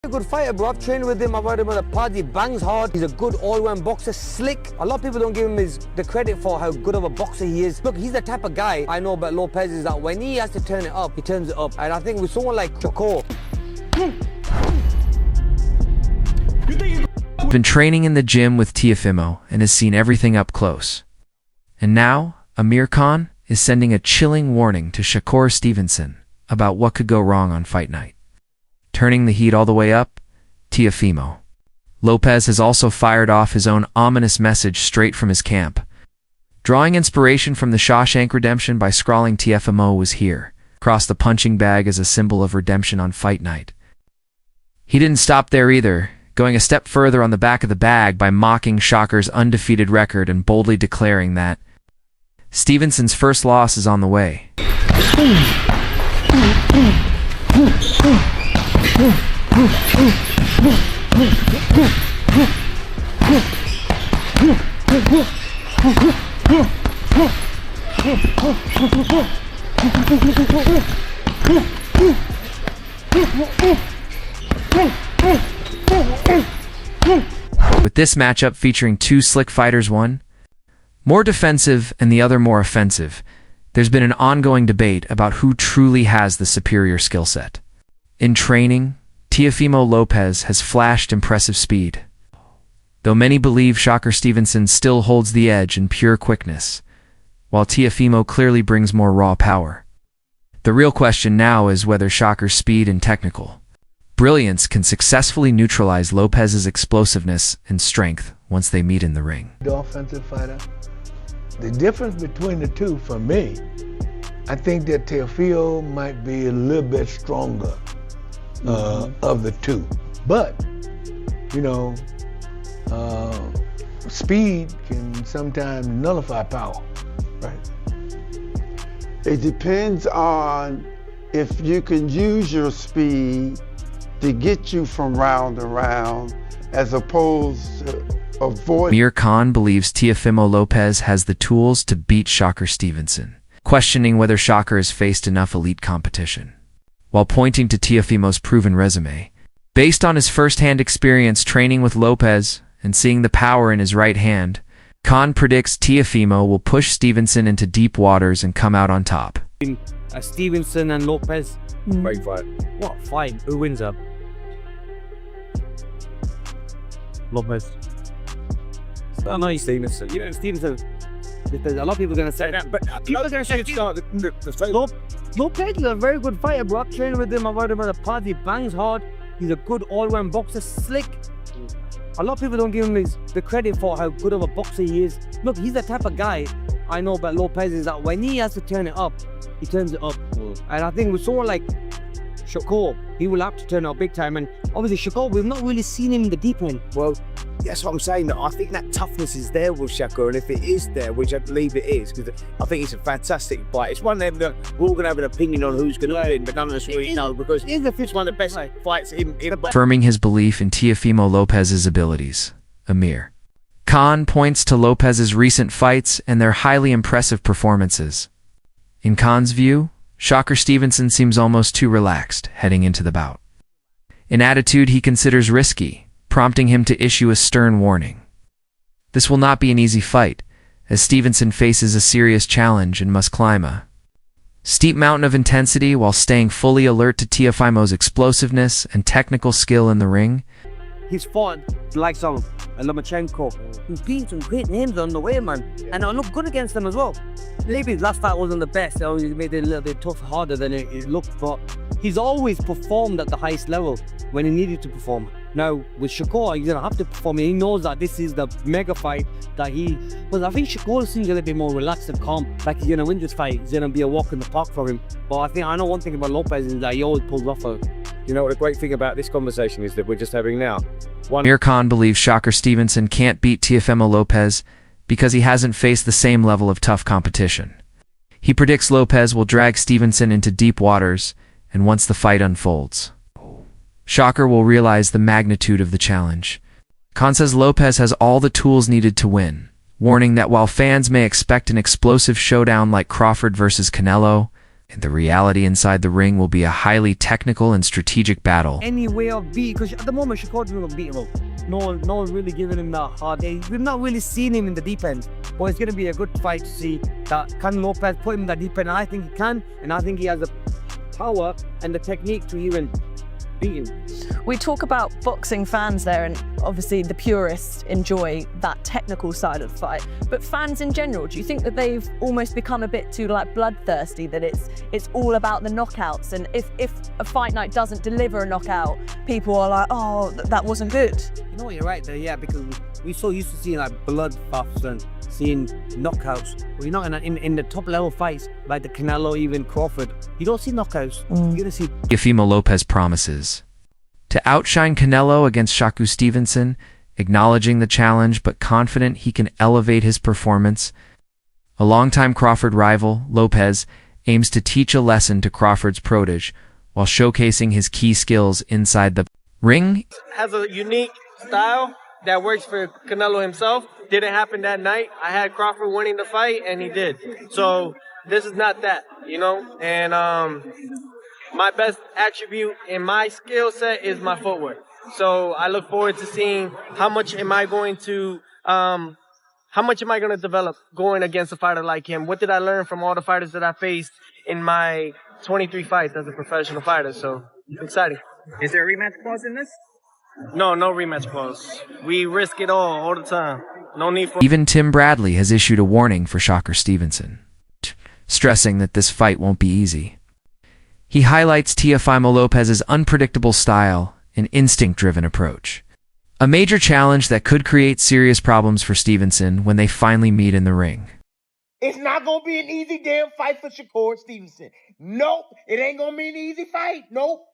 Good fighter, bro. I've trained with him. I've heard him on the pod. He bangs hard. He's a good all-round boxer, slick. A lot of people don't give him the credit for how good of a boxer he is. Look, he's the type of guy I know about Lopez is that when he has to turn it up, he turns it up. And I think with someone like Shakur, been training in the gym with Teofimo and has seen everything up close. And now, Amir Khan is sending a chilling warning to Shakur Stevenson about what could go wrong on fight night. Turning the heat all the way up, Teofimo Lopez has also fired off his own ominous message straight from his camp. Drawing inspiration from the Shawshank Redemption by scrawling Teofimo was here, across the punching bag as a symbol of redemption on fight night. He didn't stop there either, going a step further on the back of the bag by mocking Shakur's undefeated record and boldly declaring that Stevenson's first loss is on the way. With this matchup featuring two slick fighters, one more defensive and the other more offensive, there's been an ongoing debate about who truly has the superior skill set. In training, Teofimo Lopez has flashed impressive speed, though many believe Shakur Stevenson still holds the edge in pure quickness, while Teofimo clearly brings more raw power. The real question now is whether Shakur's speed and technical brilliance can successfully neutralize Lopez's explosiveness and strength once they meet in the ring. The offensive fighter. The difference between the two, for me, I think that Teofimo might be a little bit stronger of the two. But, you know, speed can sometimes nullify power. Right. It depends on if you can use your speed to get you from round to round, as opposed to avoid. Amir Khan believes Teofimo Lopez has the tools to beat Shakur Stevenson, questioning whether Shakur has faced enough elite competition. While pointing to Teofimo's proven resume, based on his first-hand experience training with Lopez and seeing the power in his right hand, Khan predicts Teofimo will push Stevenson into deep waters and come out on top. Stevenson and Lopez. Great fight. What fight? Who wins up? Lopez. I know Stevenson. You know, Stevenson. A lot of people are going to say that, but people are going to say Lopez is a very good fighter, bro. I've trained with him. I've heard him on the pod. He bangs hard. He's a good all-round boxer, slick. A lot of people don't give him the credit for how good of a boxer he is. Look, he's the type of guy I know about Lopez is that when he has to turn it up, he turns it up. And I think with someone like Shakur, he will have to turn it up big time. And obviously Shakur, we've not really seen him in the deep end. Well, that's what I'm saying. I think that toughness is there with Shakur, and if it is there, which I believe it is, because I think it's a fantastic fight. It's one of them that we're all going to have an opinion on who's going to win, but none of us really know, because it's one of the best fights in Affirming his belief in Teofimo Lopez's abilities, Amir Khan points to Lopez's recent fights and their highly impressive performances. In Khan's view, Shakur Stevenson seems almost too relaxed heading into the bout. An attitude he considers risky, prompting him to issue a stern warning. This will not be an easy fight, as Stevenson faces a serious challenge and must climb a steep mountain of intensity while staying fully alert to Teofimo's explosiveness and technical skill in the ring. He's fought like some Lomachenko. He's beaten some great names on the way, man. And I looked good against them as well. Maybe his last fight wasn't the best. He made it a little bit tough, harder than it looked. But he's always performed at the highest level when he needed to perform. Now, with Shakur, he's going to have to perform. He knows that this is the mega fight that But I think Shakur seems a little bit more relaxed and calm. Like he's going to win this fight. It's going to be a walk in the park for him. But I know one thing about Lopez is that he always pulls off a... You know what the great thing about this conversation is that we're just having now? Amir Khan believes Shakur Stevenson can't beat Teofimo Lopez because he hasn't faced the same level of tough competition. He predicts Lopez will drag Stevenson into deep waters, and once the fight unfolds, Shakur will realize the magnitude of the challenge. Khan says Lopez has all the tools needed to win, warning that while fans may expect an explosive showdown like Crawford versus Canelo, And the reality inside the ring will be a highly technical and strategic battle. Any way of beating, because at the moment Shakur's going to beat him up. No one really giving him that hard day. We've not really seen him in the deep end, but it's going to be a good fight to see that can Lopez put him in that deep end. And I think he can, and I think he has the power and the technique to even beat him. We talk about boxing fans there, and obviously the purists enjoy that technical side of the fight. But fans in general, do you think that they've almost become a bit too like bloodthirsty, that it's all about the knockouts, and if a fight night doesn't deliver a knockout, people are like, oh, that wasn't good? You know what, you're right there, yeah, because we're so used to seeing like bloodbaths and seeing knockouts. Well, you know, in the top level fights, like the Canelo, even Crawford, you don't see knockouts. You're gonna see. Teofimo Lopez promises to outshine Canelo against Shakur Stevenson, acknowledging the challenge but confident he can elevate his performance. A longtime Crawford rival, Lopez, aims to teach a lesson to Crawford's protege while showcasing his key skills inside the ring. Has a unique style that works for Canelo himself. Didn't happen that night. I had Crawford winning the fight, and he did. So this is not that, you know? And my best attribute in my skill set is my footwork. So I look forward to seeing how much am I going to develop going against a fighter like him. What did I learn from all the fighters that I faced in my 23 fights as a professional fighter? So exciting. Is there a rematch clause in this? No rematch clause. We risk it all the time. No need for. Even Tim Bradley has issued a warning for Shakur Stevenson, stressing that this fight won't be easy. He highlights Teofimo Lopez's unpredictable style and instinct-driven approach, a major challenge that could create serious problems for Stevenson when they finally meet in the ring. It's not going to be an easy damn fight for Shakur Stevenson. Nope. It ain't going to be an easy fight. Nope.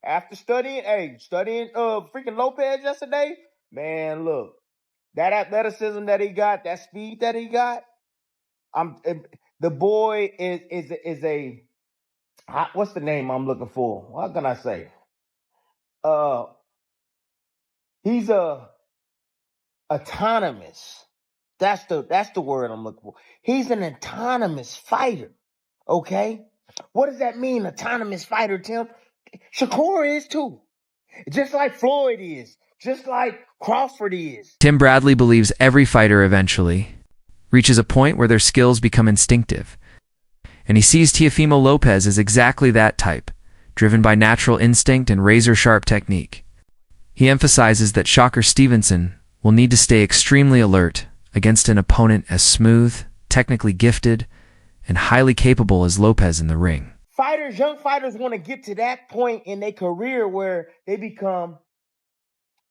After studying freaking Lopez yesterday, man, look, that athleticism that he got, that speed that he got, the boy is a, what's the name I'm looking for? What can I say? He's autonomous. That's the word I'm looking for. He's an autonomous fighter. Okay? What does that mean, autonomous fighter, Tim? Shakur is too. Just like Floyd is. Just like Crawford is. Tim Bradley believes every fighter eventually reaches a point where their skills become instinctive. And he sees Teofimo Lopez as exactly that type, driven by natural instinct and razor-sharp technique. He emphasizes that Shakur Stevenson will need to stay extremely alert against an opponent as smooth, technically gifted, and highly capable as Lopez in the ring. Young fighters want to get to that point in their career where they become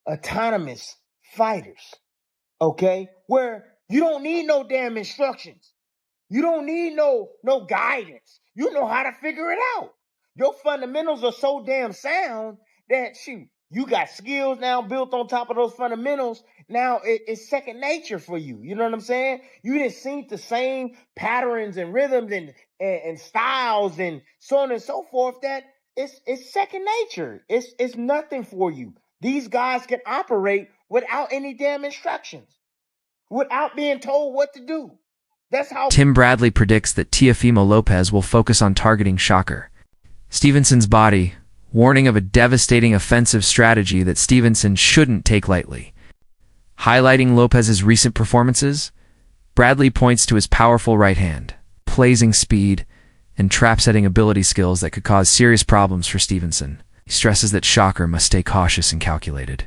autonomous fighters, okay? Where you don't need no damn instructions. You don't need no guidance. You know how to figure it out. Your fundamentals are so damn sound that, shoot, you got skills now built on top of those fundamentals. Now it's second nature for you. You know what I'm saying? You didn't see the same patterns and rhythms and styles and so on and so forth that it's second nature. It's nothing for you. These guys can operate without any damn instructions, without being told what to do. That's how. Tim Bradley predicts that Teofimo Lopez will focus on targeting Shakur Stevenson's body, warning of a devastating offensive strategy that Stevenson shouldn't take lightly. Highlighting Lopez's recent performances, Bradley points to his powerful right hand, blazing speed, and trap-setting ability skills that could cause serious problems for Stevenson. He stresses that Shakur must stay cautious and calculated,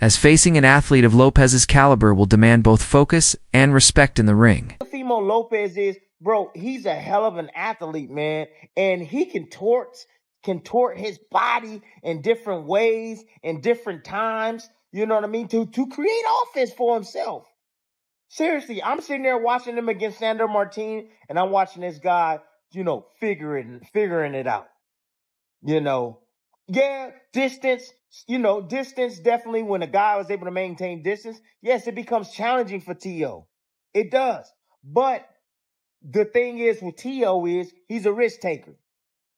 as facing an athlete of Lopez's caliber will demand both focus and respect in the ring. Teofimo Lopez is, bro, he's a hell of an athlete, man, and he contort his body in different ways, in different times, you know what I mean, to create offense for himself. Seriously, I'm sitting there watching him against Sandor Martin, and I'm watching this guy, you know, figuring it out. You know, yeah, distance definitely, when a guy was able to maintain distance, yes, it becomes challenging for T.O. It does. But the thing is with T.O. is he's a risk taker.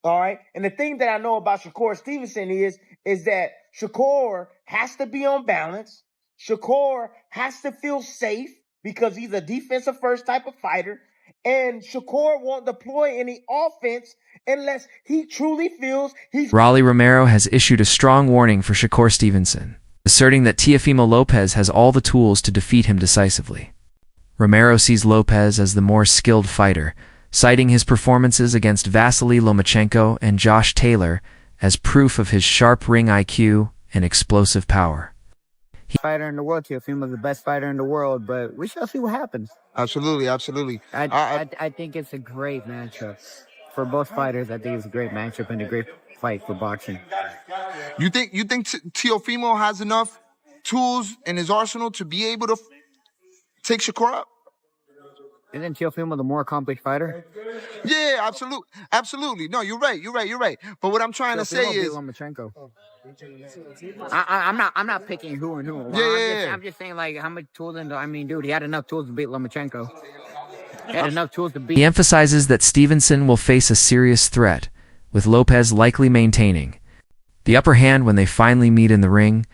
All right. And the thing that I know about Shakur Stevenson is that Shakur has to be on balance. Shakur has to feel safe because he's a defensive first type of fighter. And Shakur won't deploy any offense unless he truly feels he's... Rolly Romero has issued a strong warning for Shakur Stevenson, asserting that Teofimo Lopez has all the tools to defeat him decisively. Romero sees Lopez as the more skilled fighter, citing his performances against Vasily Lomachenko and Josh Taylor as proof of his sharp ring IQ and explosive power. Fighter in the world, Teofimo's the best fighter in the world, but we shall see what happens. Absolutely, absolutely. I think it's a great matchup for both fighters. I think it's a great matchup and a great fight for boxing. You think Teofimo has enough tools in his arsenal to be able to take Shakur out? Isn't Teofimo the more accomplished fighter? Yeah, absolutely. No, you're right. But what I'm trying to say is, Lomachenko. I'm not picking who and who. I'm just saying, like, how much tools dude, he had enough tools to beat Lomachenko. He had enough tools to beat. He emphasizes that Stevenson will face a serious threat, with Lopez likely maintaining the upper hand when they finally meet in the ring,